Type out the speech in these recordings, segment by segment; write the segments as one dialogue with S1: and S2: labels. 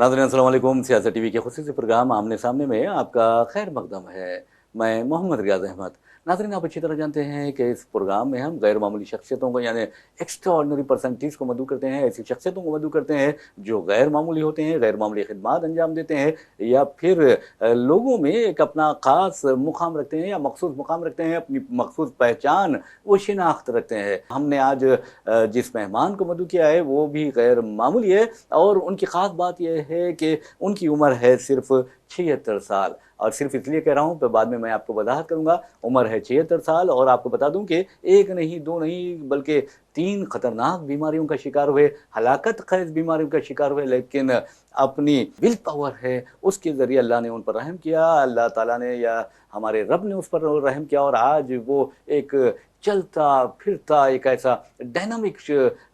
S1: नाज़रीन अस्सलाम वालेकुम। सियासत टीवी के खुसूसी प्रोग्राम आमने सामने में आपका खैर मकदम है। मैं मोहम्मद रियाज़ अहमद। नाज़रीन, आप अच्छी तरह जानते हैं कि इस प्रोग्राम में हम गैर मामूली शख्सियतों को यानी एक्स्ट्राऑर्डिनरी पर्सनैलिटीज़ को मदऊ करते हैं, ऐसी शख्सियतों को मदऊ करते हैं जो गैर मामूली होते हैं, गैर मामूली खिदमात अंजाम देते हैं या फिर लोगों में एक अपना ख़ास मुक़ाम रखते हैं या मख़सूस मुक़ाम रखते हैं, अपनी मख़सूस पहचान वो शिनाख्त रखते हैं। हमने आज जिस मेहमान को मदऊ किया है वो भी गैर मामूली है और उनकी ख़ास बात ये है कि उनकी उम्र है सिर्फ़ 76 साल। और सिर्फ़ इसलिए कह रहा हूँ, फिर बाद में मैं आपको वज़ाहत करूँगा। उम्र है 76 साल और आपको बता दूँ कि 1 नहीं, 2 नहीं बल्कि 3 ख़तरनाक बीमारियों का शिकार हुए, हलाकत ख़ेज़ बीमारियों का शिकार हुए, लेकिन अपनी विल पावर है, उसके ज़रिए अल्लाह ने उन पर रहम किया। अल्लाह ताला ने या हमारे रब ने उस पर रहम किया और आज वो एक चलता-फिरता एक ऐसा डायनामिक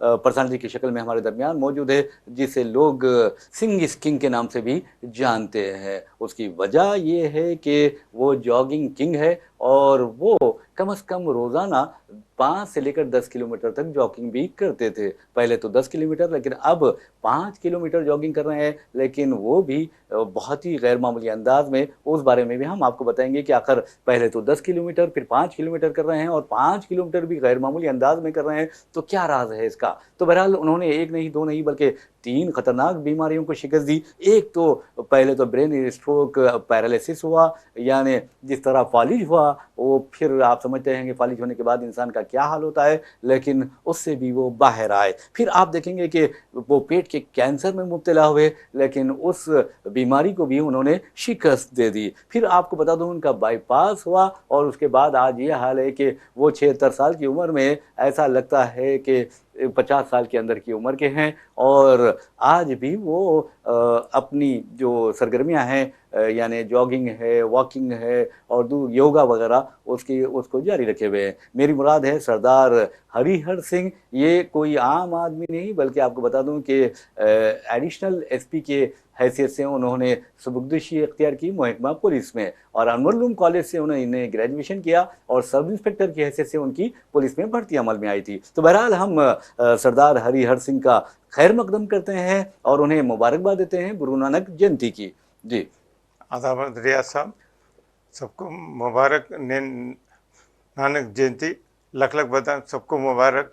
S1: पर्सनैलिटी की शक्ल में हमारे दरमियान मौजूद है, जिसे लोग सिंह इज़ किंग के नाम से भी जानते हैं। उसकी वजह ये है कि वो जॉगिंग किंग है और वो कम से कम रोज़ाना 5 से लेकर 10 किलोमीटर तक जॉगिंग भी करते थे। पहले तो 10 किलोमीटर, लेकिन अब 5 किलोमीटर जॉगिंग कर रहे हैं, लेकिन वो भी बहुत ही गैर मामूली अंदाज़ में। उस बारे में भी हम आपको बताएँगे कि आखिर पहले तो 10 किलोमीटर, फिर 5 किलोमीटर कर रहे हैं और 5 किलोमीटर भी गैर मामूली अंदाज़ में कर रहे हैं, तो क्या राज़ है इसका? तो बहरहाल उन्होंने 1 नहीं, 2 नहीं बल्कि 3 खतरनाक बीमारियों को शिकस्त दी। एक तो पहले तो ब्रेन स्ट्रोक पैरालिसिस हुआ, यानी जिस तरह फ़ालिज हुआ, वो फिर आप समझते हैं कि फ़ालिज होने के बाद इंसान का क्या हाल होता है, लेकिन उससे भी वो बाहर आए। फिर आप देखेंगे कि वो पेट के कैंसर में मुब्तला हुए, लेकिन उस बीमारी को भी उन्होंने शिकस्त दे दी। फिर आपको बता दूँ उनका बाईपास हुआ और उसके बाद आज ये हाल है कि वो 76 साल की उम्र में ऐसा लगता है कि 50 साल के अंदर की उम्र के हैं और आज भी वो अपनी जो सरगर्मियाँ हैं यानी जॉगिंग है, वॉकिंग है और योगा वगैरह उसको जारी रखे हुए हैं। मेरी मुराद है सरदार हरिहर सिंह। ये कोई आम आदमी नहीं बल्कि आपको बता दूँ कि एडिशनल एसपी के हैसियत से उन्होंने सबकदोशी इख्तियार की महकमा पुलिस में और अनवरलूम कॉलेज से उन्होंने ग्रेजुएशन किया और सब इंस्पेक्टर की हैसियत से उनकी पुलिस में भर्ती अमल में आई थी। तो बहरहाल हम सरदार हरिहर सिंह का खैर मकदम करते हैं और उन्हें मुबारकबाद देते हैं गुरु नानक जयंती की। जी
S2: आदाब रियाज साहब, सबको मुबारक नानक जयंती, लख लख बधाई, सबको मुबारक।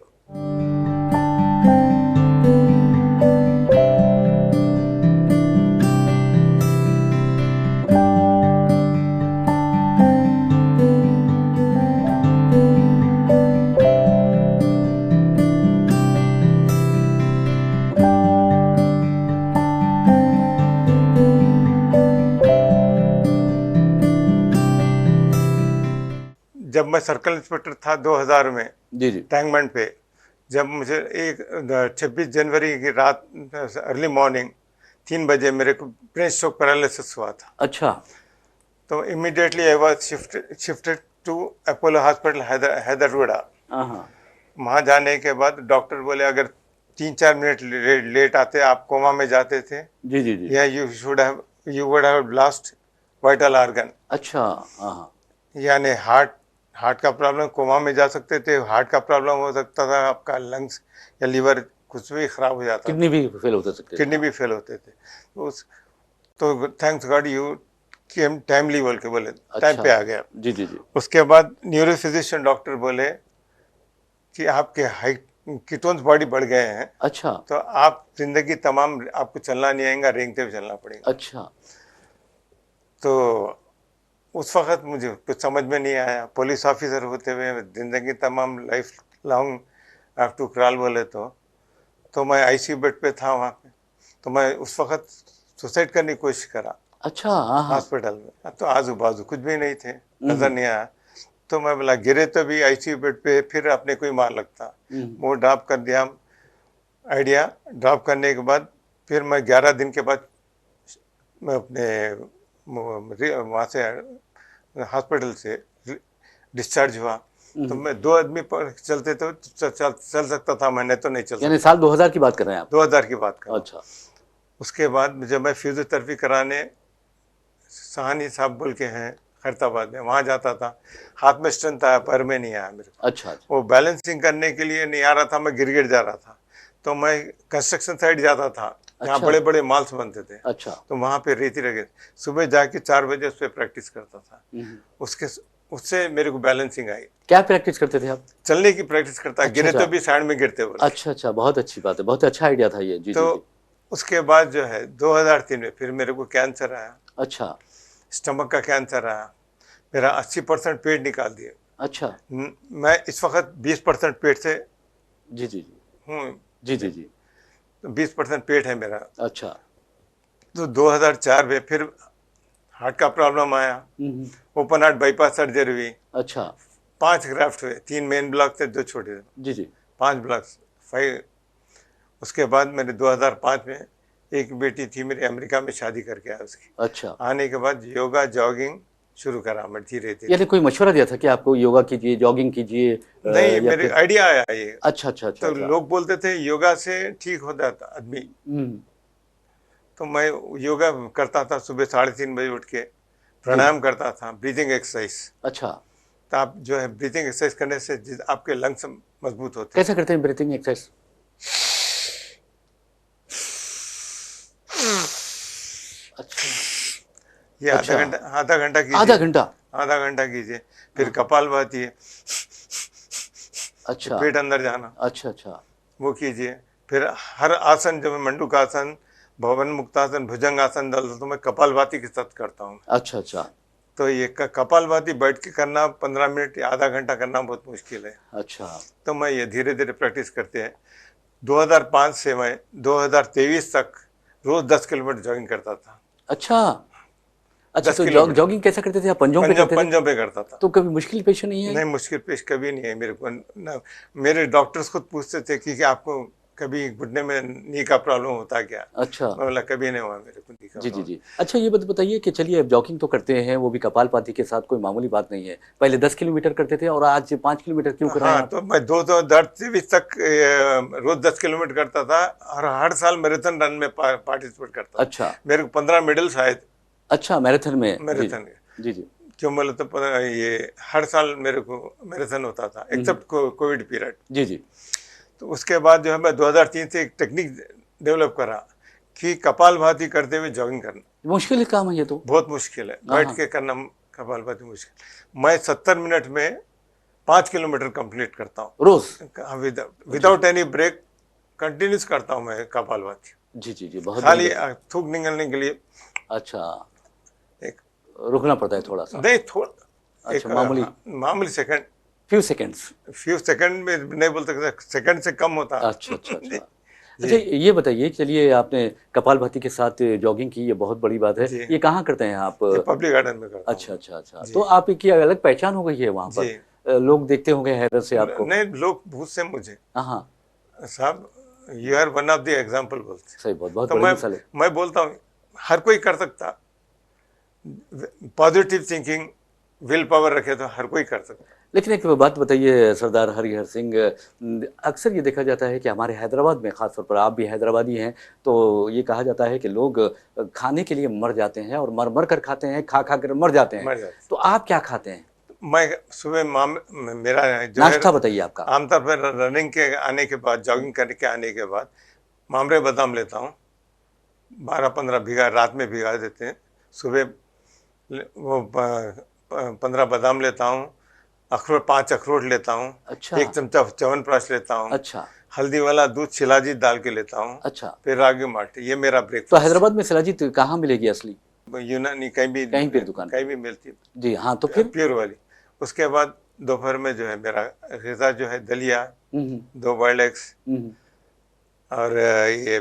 S2: जब मैं सर्कल इंस्पेक्टर था 2000 में
S1: जी जी
S2: टैंक बंड पे, जब मुझे 26 जनवरी की रात अर्ली मॉर्निंग 3 बजे मेरे को ब्रेन स्ट्रोक पैरालिसिस हुआ था।
S1: अच्छा
S2: तो immediately I was shifted to Apollo hospital Hyderguda.
S1: हाँ
S2: वहाँ जाने के बाद डॉक्टर बोले अगर 3-4 मिनट लेट आते आप कोमा में जाते थे,
S1: जी जी जी
S2: या you would have lost vital organ.
S1: अच्छा हाँ
S2: यानी हार्ट का प्रॉब्लम, कोमा में जा सकते थे, हार्ट का प्रॉब्लम हो सकता था, आपका लंग्स या लीवर कुछ भी खराब हो जाता
S1: किडनी भी फेल हो सकते
S2: किडनी भी फेल होते थे। तो thanks God you came timely बोल के बोले, टाइम पे आ गया।
S1: जी जी जी
S2: उसके बाद न्यूरो फिजिशियन डॉक्टर बोले कि आपके हाइट कीटोन्स बॉडी बढ़ गए हैं,
S1: अच्छा
S2: तो आप जिंदगी तमाम आपको चलना नहीं आएगा, रेंगते हुए चलना पड़ेगा।
S1: अच्छा
S2: तो उस वक्त मुझे कुछ समझ में नहीं आया। पुलिस ऑफिसर होते हुए जिंदगी तमाम life long have to crawl बोले तो मैं आईसीयू बेड पे था वहाँ पे। तो मैं उस वक्त सुसाइड करने की कोशिश करा
S1: अच्छा हाँ हाँ
S2: हॉस्पिटल में। तो आजू बाजू कुछ भी नहीं थे, नजर नहीं आया। तो मैं बोला गिरे तो भी आईसीयू बेड पे, फिर अपने को ही मार लगता। वो ड्रॉप कर दिया, आइडिया ड्रॉप करने के बाद फिर मैं 11 दिन के बाद मैं अपने वहाँ से हॉस्पिटल से डिस्चार्ज हुआ। तो मैं 2 आदमी पर चलते तो चल सकता था, मैंने तो नहीं चल
S1: यानी
S2: सकता।
S1: साल 2000 की बात कर रहे हैं आप?
S2: 2000 की बात कर।
S1: अच्छा
S2: उसके बाद जब मैं फिजियोथेरेपी कराने सहानी साहब बोल के हैं खैरताबाद में, वहाँ जाता था, हाथ में स्ट्रेंथ आया, पैर में नहीं आया मेरे को।
S1: अच्छा
S2: वो बैलेंसिंग करने के लिए नहीं आ रहा था, मैं गिर जा रहा था। तो मैं कंस्ट्रक्शन साइड जाता था, यहाँ
S1: अच्छा
S2: बड़े बड़े मॉल्स बनते थे,
S1: अच्छा।
S2: तो वहाँ पे रेती रखे, सुबह जाके 4 बजे उस पर प्रैक्टिस करता था। उसके उससे मेरे को बैलेंसिंग आई।
S1: क्या प्रैक्टिस करते थे आप?
S2: चलने की प्रैक्टिस करता,
S1: अच्छा
S2: गिरे
S1: अच्छा
S2: तो भी साइड में गिरते बोल के।
S1: अच्छा अच्छा, बहुत अच्छी बात है, बहुत अच्छा आइडिया था ये। जी
S2: तो
S1: जी जी।
S2: उसके बाद जो है 2003 में फिर मेरे को कैंसर आया,
S1: अच्छा
S2: स्टमक का कैंसर आया, मेरा 80% पेट निकाल दिए।
S1: अच्छा।
S2: मैं इस वक्त 20% पेट से
S1: जी जी जी
S2: हूँ,
S1: जी जी जी।
S2: 20% पेट है मेरा।
S1: अच्छा।
S2: तो 2004 में फिर हार्ट का प्रॉब्लम आया,
S1: हम्म।
S2: ओपन हार्ट बाईपास सर्जरी हुई,
S1: अच्छा।
S2: 5 ग्राफ्ट हुए, 3 मेन ब्लॉक थे, 2 छोटे थे,
S1: जी जी।
S2: 5 ब्लॉक 5। उसके बाद मैंने 2005 में एक बेटी थी मेरी, अमेरिका में शादी करके आया उसकी।
S1: अच्छा,
S2: आने के बाद योगा जॉगिंग शुरू करा मैं धीरे
S1: यानी
S2: धीरे।
S1: कोई मशवरा दिया था कि आपको योगा कीजिए, जॉगिंग कीजिए
S2: नहीं,
S1: या
S2: मेरे
S1: फिर?
S2: आइडिया आया ये।
S1: अच्छा अच्छा अच्छा
S2: तो
S1: अच्छा।
S2: लोग बोलते थे योगा से ठीक हो जाता आदमी,
S1: हम्म।
S2: तो मैं योगा करता था, सुबह 3:30 बजे उठ के
S1: जी जी।
S2: प्राणायाम करता था, ब्रीथिंग एक्सरसाइज।
S1: अच्छा,
S2: तो आप जो है ब्रीथिंग एक्सरसाइज करने से आपके लंग्स मजबूत होते हैं।
S1: कैसे करते हैं ब्रीथिंग एक्सरसाइज? अच्छा
S2: ये
S1: अच्छा।
S2: आधा घंटा
S1: आधा
S2: कीजिए,
S1: घंटा?
S2: आधा घंटा कीजिए। फिर
S1: हाँ।
S2: कपालभाति है,
S1: अच्छा
S2: पेट अंदर जाना,
S1: अच्छा अच्छा
S2: वो कीजिए। फिर हर आसन, जो मैं मंडूकासन, भवन मुक्तासन, भुजंग आसन डालता, तो मैं कपालभाति के साथ करता हूँ।
S1: अच्छा अच्छा
S2: तो ये कपालभाति बैठ के करना 15 मिनट या आधा घंटा करना बहुत मुश्किल है।
S1: अच्छा।
S2: तो मैं ये धीरे धीरे प्रैक्टिस करते हैं। 2005 से मैं 2023 तक रोज 10 किलोमीटर जॉगिंग करता था।
S1: अच्छा अच्छा,
S2: 10
S1: तो
S2: किलोमीटर
S1: जॉगिंग कैसा करते थे आप? पंजों पे
S2: पंजों
S1: करते थे?
S2: पंजों पे करता था।
S1: तो कभी मुश्किल पेश नहीं आई?
S2: नहीं, मुश्किल पेश कभी नहीं है मेरे को ना। मेरे डॉक्टर्स खुद पूछते थे कि आपको कभी घुटने में नी का प्रॉब्लम होता है क्या?
S1: अच्छा।
S2: मैं बोला कभी नहीं हुआ मेरे को नी का
S1: जी जी
S2: प्रॉब्लम।
S1: जी। अच्छा, ये बताइए कि चलिए अब जॉगिंग तो करते हैं, वो भी कपालभाति के साथ, कोई मामूली बात नहीं है। पहले 10 किलोमीटर करते थे और आज 5 किलोमीटर क्यों कर रहे हैं
S2: हाँ,
S1: आप?
S2: तो मैं 2023 तक रोज 10 किलोमीटर करता था, और हर साल मैराथन रन में पार्टिसिपेट करता था।
S1: अच्छा
S2: मेरे को 15 मेडल्स आए थे
S1: अच्छा, मैराथन में? जी
S2: मैराथन के।
S1: जी जी।
S2: क्यों बोले तो ये हर साल मेरे को मैराथन होता था, एक्सेप्ट कोविड पीरियड।
S1: जी जी।
S2: तो उसके बाद जो है मैं 2003 से एक टेक्निक डेवलप करा कि कपालभाति करते हुए जॉगिंग करना।
S1: मुश्किल काम है ये तो।
S2: बहुत मुश्किल है,
S1: हाँ
S2: बैठ
S1: हाँ।
S2: के करना कपालभाति मुश्किल। मैं 70 मिनट में 5 किलोमीटर कंप्लीट करता
S1: रोज?
S2: हूँ,
S1: जी
S2: विदाउट एनी ब्रेक कंटिन्यूस करता हूँ मैं कपालभाति।
S1: जी जी जी, बहुत बड़ी
S2: खाली
S1: बात है।
S2: थूक निकलने के लिए
S1: अच्छा,
S2: एक,
S1: रुकना पड़ता है थोड़ा सा?
S2: नहीं थोड़ा
S1: अच्छा,
S2: एक
S1: मामूली
S2: मामूली second,
S1: few seconds?
S2: Few second में नहीं बोल सकते, सेकंड से कम होता।
S1: अच्छा अच्छा अच्छा।
S2: जी
S1: अच्छा,
S2: जी
S1: ये बताइए, चलिए आपने कपालभाति के साथ जॉगिंग की, ये बहुत बड़ी बात है।
S2: जी।
S1: ये कहाँ करते हैं आप?
S2: ये पब्लिक गार्डन में करता हूँ
S1: अच्छा अच्छा अच्छा,
S2: जी
S1: तो आपकी अलग पहचान हो गई है वहाँ
S2: जी।
S1: पर? लोग देखते होंगे हैरत से आपको।
S2: नहीं, लोग पूछते मुझे,
S1: हाँ हाँ।
S2: साहब you are one of the example बोलते।
S1: सही, बहुत बहुत
S2: तो
S1: बड़ी मिसाल है।
S2: मैं बोलता हूँ हर कोई कर सकता, पॉजिटिव थिंकिंग, विल पावर रखे तो हर कोई कर सकता।
S1: लेकिन एक बात बताइए सरदार हरिहर सिंह, अक्सर ये देखा जाता है कि हमारे हैदराबाद में, ख़ास तौर पर आप भी हैदराबादी हैं, तो ये कहा जाता है कि लोग खाने के लिए मर जाते हैं, और मर मर कर खाते हैं, खा खा कर मर जाते हैं।
S2: मर जाते।
S1: तो आप क्या खाते हैं?
S2: मैं सुबह मेरा जो है,
S1: नाश्ता बताइए आपका।
S2: आमतौर पर रनिंग के आने के बाद, जॉगिंग करके आने के बाद मामरे बादाम लेता हूँ, 12-15 भिगा, रात में भिगा देते हैं। सुबह वो 15 बादाम लेता हूँ, अखरोट 5 अखरोट लेता हूँ,
S1: अच्छा
S2: 1 चमचा च्यवनप्राश लेता हूँ,
S1: अच्छा
S2: हल्दी वाला दूध शिलाजीत डाल के लेता हूँ,
S1: अच्छा।
S2: फिर रागी माल्ट। ये मेरा
S1: तो
S2: ब्रेकफास्ट।
S1: हैदराबाद में शिलाजीत कहाँ मिलेगी असली?
S2: यूनानी
S1: कहीं पर दुकान
S2: कहीं
S1: पे?
S2: भी मिलती
S1: जी हाँ, तो
S2: है,
S1: फिर?
S2: प्योर वाली। उसके बाद दोपहर में जो है मेरा ग़िज़ा जो है दलिया,
S1: हम्म
S2: 2 बॉइल्ड एग्स,
S1: हम्म
S2: और ये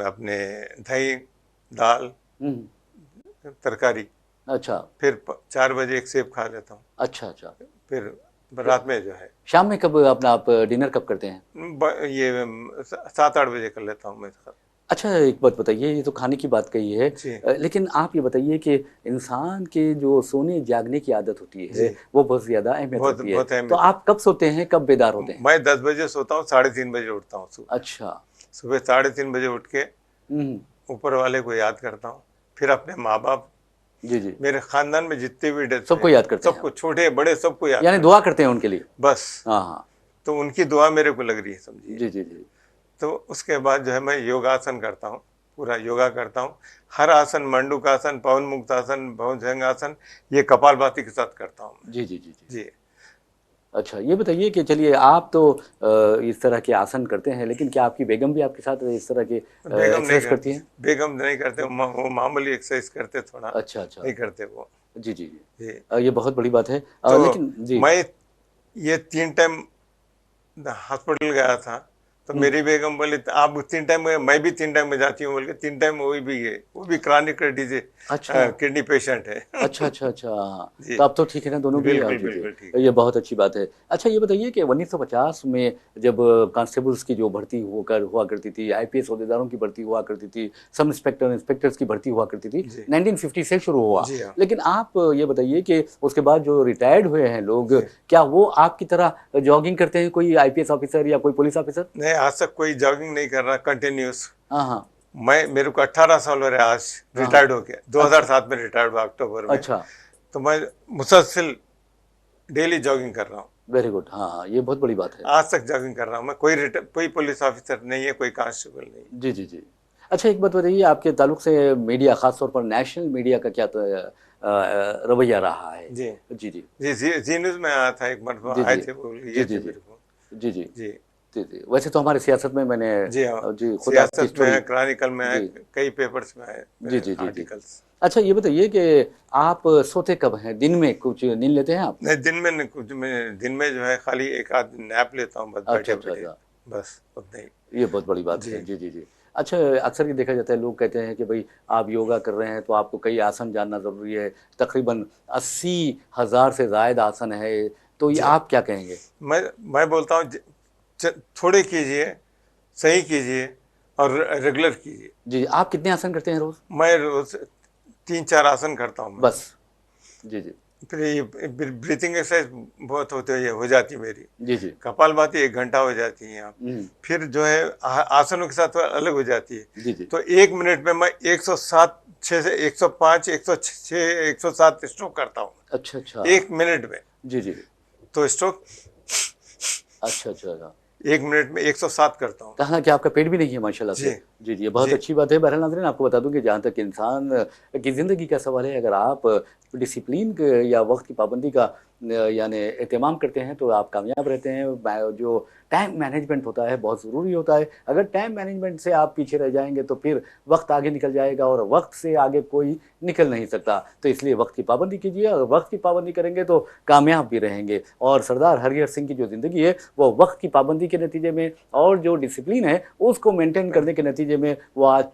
S2: अपने दही, दाल,
S1: हम्म।
S2: तरकारी।
S1: अच्छा
S2: 4 बजे एक सेब खा लेता हूँ।
S1: अच्छा अच्छा।
S2: फिर रात में जो है
S1: शाम में कब अपना आप डिनर कब करते हैं?
S2: ये 7-8 बजे कर लेता हूँ मैं।
S1: अच्छा, एक बात बताइए, ये तो खाने की बात कही है,
S2: जी
S1: लेकिन आप ये बताइए कि इंसान के जो सोने जागने की आदत होती है,
S2: जी,
S1: वो बहुत ज़्यादा अहमियत
S2: बहुत
S1: रखती है।
S2: बहुत
S1: तो
S2: अहमियत
S1: आप कब सोते हैं, कब बेदार होते
S2: है।
S1: हैं?
S2: मैं 10 बजे सोता हूँ, 3:30 बजे उठता हूँ सुबह।
S1: अच्छा।
S2: सुबह 3:30 बजे उठ के
S1: हम्म।
S2: ऊपर वाले को याद करता हूँ, फिर अपने माँ बाप,
S1: जी जी।
S2: मेरे खानदान में जितने भी डेथ
S1: सबको
S2: हुए,
S1: याद करते हैं
S2: सबको,
S1: आप?
S2: छोटे बड़े सबको याद
S1: यानी
S2: करता
S1: दुआ करते हैं उनके लिए?
S2: हूँ बस।
S1: हाँ हाँ।
S2: तो उनकी दुआ मेरे को लग रही है, समझिए।
S1: जी जी जी।
S2: तो उसके बाद जो है मैं योगासन करता हूँ पूरा योगा करता हूँ। हर आसन, मंडूक आसन, पवन मुक्त आसन, भुजंग आसन, ये कपालभाति के साथ करता हूँ मैं।
S1: जी जी जी जी।
S2: जी।
S1: अच्छा, ये बताइए कि चलिए आप तो इस तरह के आसन करते हैं, लेकिन क्या आपकी बेगम भी आपके साथ इस तरह के
S2: बेगम नहीं
S1: एक्सरसाइज करती
S2: करती,
S1: हैं?
S2: बेगम नहीं करते, वो मामूली एक्सरसाइज करते थोड़ा,
S1: अच्छा अच्छा।
S2: नहीं करते वो।
S1: जी जी जी।
S2: जी।
S1: ये बहुत बड़ी बात है,
S2: तो
S1: लेकिन जी।
S2: मैं ये 3 टाइम हॉस्पिटल गया था, तो
S1: हम्म।
S2: मेरी बेगम बोली आप 3 टाइम में, मैं भी 3 टाइम में जाती हूँ बोल के, 3 टाइम वो भी है, वो भी क्रॉनिक डिजीज
S1: अच्छा
S2: किडनी पेशेंट है।
S1: अच्छा अच्छा अच्छा।
S2: जी।
S1: तो अब तो ठीक है ना, दोनों की
S2: बिल्कुल
S1: जी जी।
S2: बिल्कुल ठीक है।
S1: ये बहुत अच्छी बात है। अच्छा, ये बताइए कि 1950 में जब कांस्टेबल्स की जो भर्ती होकर हुआ करती थी, आईपीएस अहदेदारों की भर्ती हुआ करती थी, सब इंस्पेक्टर इंस्पेक्टर्स की भर्ती हुआ करती थी,
S2: जी
S1: 1950 से शुरू हुआ।
S2: जी हाँ।
S1: लेकिन आप ये बताइए कि उसके बाद जो रिटायर्ड हुए हैं लोग,
S2: जी
S1: क्या वो आपकी तरह जॉगिंग करते हैं, कोई आईपीएस ऑफिसर या कोई पुलिस ऑफिसर?
S2: नहीं, आज तक कोई जॉगिंग नहीं कर रहा कंटिन्यूस।
S1: हाँ हाँ।
S2: मैं, मेरे को 18 साल हो रहे आज
S1: हाँ हाँ।
S2: रिटायर्ड हो गया,
S1: अच्छा
S2: 2007 में रिटायर्ड हुआ अक्टूबर में।
S1: अच्छा।
S2: तो मैं मुसलसल डेली जॉगिंग कर रहा हूँ,
S1: वेरी गुड। हाँ हाँ, ये बहुत बड़ी बात है।
S2: आज तक जॉगिंग कर रहा हूँ मैं। कोई पुलिस ऑफिसर नहीं है, कोई कांस्टेबल नहीं है।
S1: जी जी जी। अच्छा, एक बात बताइए, आपके ताल्लुक से मीडिया, खासतौर पर नेशनल मीडिया का क्या रवैया रहा है?
S2: जी
S1: जी जी
S2: जी। जी न्यूज़ में आया था एक मरतबा,
S1: जी
S2: आए
S1: जी
S2: थे, वो
S1: जी
S2: लिए
S1: जी
S2: थे
S1: जी
S2: मेरे को।
S1: जी जी
S2: जी
S1: जी जी। वैसे तो हमारे सियासत में मैंने
S2: जी हाँ।
S1: जी खुद आपकी
S2: सियासत में
S1: स्टोरी।
S2: है, क्रॉनिकल में है,
S1: जी
S2: कई पेपर्स में है
S1: जी
S2: मेरे
S1: जी जी जी।
S2: आर्टिकल्स।
S1: अच्छा, ये बताइए कि आप सोते कब हैं? दिन में कुछ नींद लेते हैं आप?
S2: नहीं, दिन में नहीं, कुछ मैं दिन में जो है खाली एक आध नैप लेता हूँ बस,
S1: अच्छा
S2: बैठे
S1: अच्छा
S2: बैठे,
S1: अच्छा।
S2: बस उतना ही।
S1: ये बहुत बड़ी बात
S2: जी
S1: है। जी जी जी। अच्छा, अक्सर ये देखा जाता है, लोग कहते हैं कि भाई आप योगा कर रहे हैं तो आपको कई आसन जानना ज़रूरी है। तकरीबन 80,000 से ज़ायद आसन है, तो ये
S2: जी।
S1: आप क्या कहेंगे?
S2: मैं बोलता हूँ थोड़े कीजिए, सही कीजिए और रेगुलर कीजिए।
S1: जी, आप कितने आसन करते हैं रोज़?
S2: मैं रोज 3-4 आसन करता हूँ मैं।
S1: बस। जी जी
S2: फिर ये ब्रीथिंग एक्सरसाइज बहुत होते हो जाती है मेरी।
S1: जी जी।
S2: कपालभाति 1 घंटा हो जाती है यहाँ।
S1: हम्म।
S2: फिर जो है आसनों के साथ अलग हो जाती है।
S1: जी जी।
S2: तो 1 मिनट में मैं 107, 6 से 105, 106, 107 स्ट्रोक करता हूँ
S1: अच्छा अच्छा।
S2: 1 मिनट में।
S1: जी जी।
S2: तो स्ट्रोक
S1: अच्छा अच्छा अच्छा।
S2: 1 मिनट में 107 करता हूँ।
S1: कहा कि आपका पेट भी नहीं है माशाल्लाह
S2: जी
S1: से। जी जी, ये बहुत
S2: जी
S1: अच्छी बात है। बहरहाल नाज़रीन, आपको बता दूं कि जहाँ तक इंसान की ज़िंदगी का सवाल है, अगर आप डिसिप्लिन या वक्त की पाबंदी का यानी एहतमाम करते हैं तो आप कामयाब रहते हैं। जो टाइम मैनेजमेंट होता है बहुत ज़रूरी होता है। अगर टाइम मैनेजमेंट से आप पीछे रह जाएंगे तो फिर वक्त आगे निकल जाएगा, और वक्त से आगे कोई निकल नहीं सकता। तो इसलिए वक्त की पाबंदी कीजिए, और वक्त की पाबंदी करेंगे तो कामयाब भी रहेंगे। और सरदार हरिहर सिंह की जो ज़िंदगी है वो वक्त की पाबंदी के नतीजे में और जो डिसिप्लिन है उसको मेंटेन करने के नतीजे में वो आज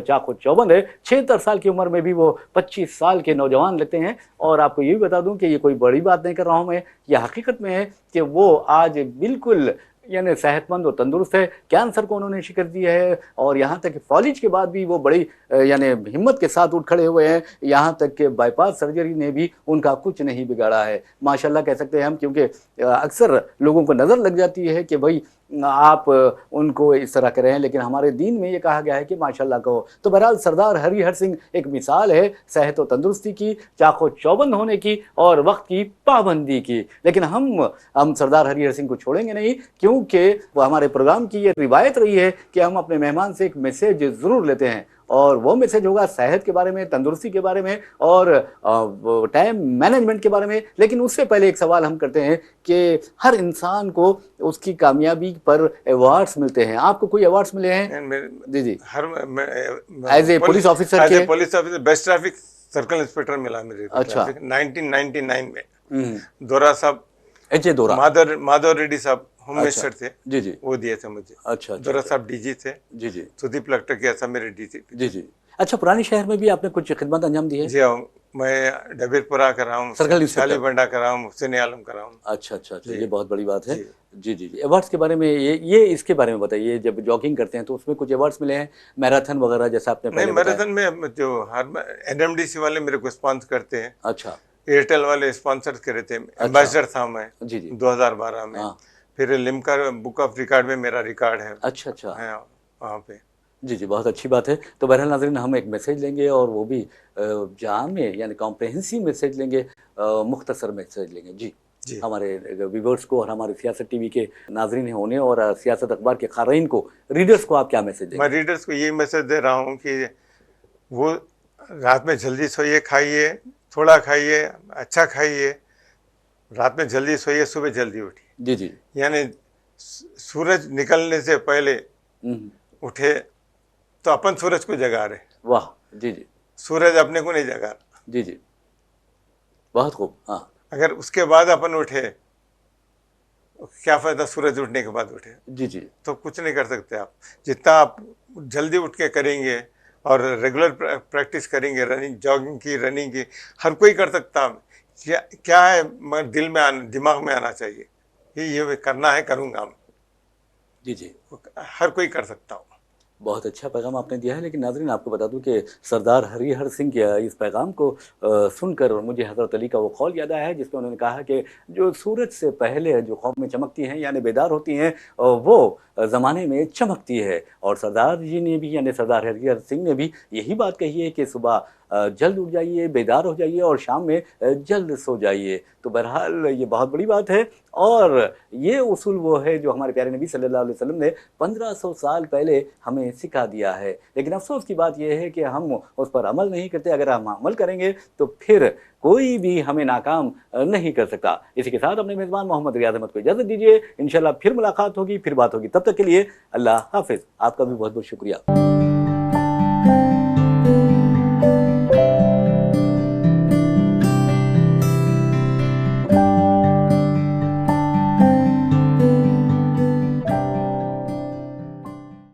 S1: चाको चौबंद है। 76 साल की उम्र में भी वो 25 साल के नौजवान लगते हैं। और आपको ये भी बता दूं कि ये कोई बड़ी बात नहीं कर रहा हूं मैं, ये हकीकत में है कि वो आज बिल्कुल यानी सेहतमंद और तंदुरुस्त है। कैंसर को उन्होंने शिकस्त दी है, और यहाँ तक कि फॉलिज के बाद भी वो बड़ी यानी हिम्मत के साथ उठ खड़े हुए हैं। यहाँ तक कि बाईपास सर्जरी ने भी उनका कुछ नहीं बिगाड़ा है, माशाल्लाह कह सकते हैं हम। क्योंकि अक्सर लोगों को नज़र लग जाती है कि भाई आप उनको इस तरह करें, लेकिन हमारे दीन में ये कहा गया है कि माशाल्लाह कहो। तो बहरहाल सरदार हरिहर सिंह एक मिसाल है सेहत और तंदुरुस्ती की, चाको चौबंद होने की और वक्त की पाबंदी की। लेकिन हम सरदार हरिहर सिंह को छोड़ेंगे नहीं, क्योंकि वो हमारे प्रोग्राम की ये रिवायत रही है कि हम अपने मेहमान से एक मैसेज ज़रूर लेते हैं, और वो मैसेज होगा सेहत के बारे में, तंदुरुस्ती के बारे में और टाइम मैनेजमेंट के बारे में। लेकिन उससे पहले एक सवाल हम करते हैं कि हर इंसान को उसकी कामयाबी पर अवार्ड्स मिलते हैं। आपको कोई अवार्ड्स मिले हैं? जी जी।
S2: हर
S1: as a police officer
S2: as a
S1: के?
S2: Police officer best traffic circle inspector मिला मेरे को,
S1: अच्छा।
S2: ट्रैफिक 1999 में। दोरा साहब,
S1: एच ए दोरा।
S2: माधव रेड्डी साहब होम
S1: अच्छा।
S2: मिनिस्टर थे,
S1: जी जी।
S2: वो दिए थे मुझे।
S1: अच्छा अच्छा
S2: दोरा
S1: अच्छा।
S2: साहब डीजी थे,
S1: जी जी
S2: सुदीप लखटर के ऐसा मेरे डीजी।
S1: जी जी। अच्छा, पुरानी शहर में भी आपने कुछ खिदमत अंजाम दी है?
S2: जी हाँ, मैं डबीरपुरा करा हूँ,
S1: सर्कल इंस्पेक्टर।
S2: शालीबंडा करा हूँ, हुसैन आलम करा हूँ।
S1: अच्छा अच्छा अच्छा,
S2: जी
S1: ये बहुत बड़ी बात है।
S2: जी।
S1: जी जी जी। अवार्ड्स के बारे में ये इसके बारे में बताइए, जब जॉगिंग करते हैं तो उसमें कुछ अवार्ड्स मिले हैं, मैराथन वगैरह, जैसा आपने
S2: नहीं,
S1: पहले बताया?
S2: मैराथन में जो हर एनएमडीसी वाले मेरे को स्पॉन्सर करते हैं,
S1: अच्छा
S2: एयरटेल वाले स्पॉन्सर करे थे,
S1: अच्छा।
S2: एम्बेसडर था मैं
S1: जी जी।
S2: 2012 में।
S1: हाँ।
S2: फिर लिम्का बुक ऑफ रिकॉर्ड में मेरा रिकॉर्ड
S1: अच्छा अच्छा।
S2: है वहाँ पे।
S1: जी जी, बहुत अच्छी बात है। तो बहरहाल नाज़रीन, हम एक मैसेज लेंगे, और वो भी जामे यानी कॉम्प्रहेंसिव मैसेज लेंगे, मुख्तसर मैसेज लेंगे। जी।
S2: जी।
S1: हमारे व्यूवर्स को और हमारे सियासत टीवी के नाजरीन होने और सियासत अखबार के क़ारीन को, रीडर्स को आप क्या मैसेज
S2: मैं
S1: देंगे?
S2: रीडर्स को यही मैसेज दे रहा हूँ कि वो रात में जल्दी सोइए, खाइए, थोड़ा खाइए, अच्छा खाइए, रात में जल्दी सोइए, सुबह जल्दी उठिए।
S1: जी, जी।
S2: यानी सूरज निकलने से पहले
S1: हुँ,
S2: उठे तो अपन सूरज को जगा रहे,
S1: वाह! जी, जी।
S2: सूरज अपने को नहीं जगा रहा।
S1: जी, जी। बहुत खूब। हाँ।
S2: अगर उसके बाद अपन उठे, क्या फ़ायदा सूरज उठने के बाद उठे?
S1: जी, जी।
S2: तो कुछ नहीं कर सकते आप। जितना आप जल्दी उठ के करेंगे और रेगुलर प्रैक्टिस करेंगे, रनिंग, जॉगिंग की, रनिंग की, हर कोई कर सकता है। क्या क्या है, मगर दिल में दिमाग में आना चाहिए कि ये करना है, करूँगा मैं।
S1: जी, जी।
S2: हर कोई कर सकता हूँ।
S1: बहुत अच्छा पैगाम आपने दिया है, लेकिन नाज़रीन आपको बता दूँ कि सरदार हरिहर सिंह के इस पैगाम को सुनकर मुझे हज़रत अली का वो कौल याद आया है जिसमें उन्होंने कहा कि जो सूरज से पहले जो ख़ौफ़ चमकती हैं यानी बेदार होती हैं वो ज़माने में चमकती है। और सरदार जी ने भी यानी सरदार हरिहर सिंह ने भी यही बात कही है कि सुबह जल्द उठ जाइए, बेदार हो जाइए और शाम में जल्द सो जाइए। तो बहरहाल ये बहुत बड़ी बात है और ये उसूल वो है जो हमारे प्यारे नबी सल्लल्लाहु अलैहि वसल्लम ने 1500 साल पहले हमें सिखा दिया है। लेकिन अफ़सोस की बात ये है कि हम उस पर अमल नहीं करते। अगर हम अमल करेंगे तो फिर कोई भी हमें नाकाम नहीं कर सकता। इसी के साथ अपने मेज़बान मोहम्मद रियाज़ अहमद को इजाज़त दीजिए। इंशाअल्लाह फिर मुलाकात होगी, फिर बात होगी। तब तक के लिए अल्लाह हाफ़िज़। आपका भी बहुत-बहुत शुक्रिया।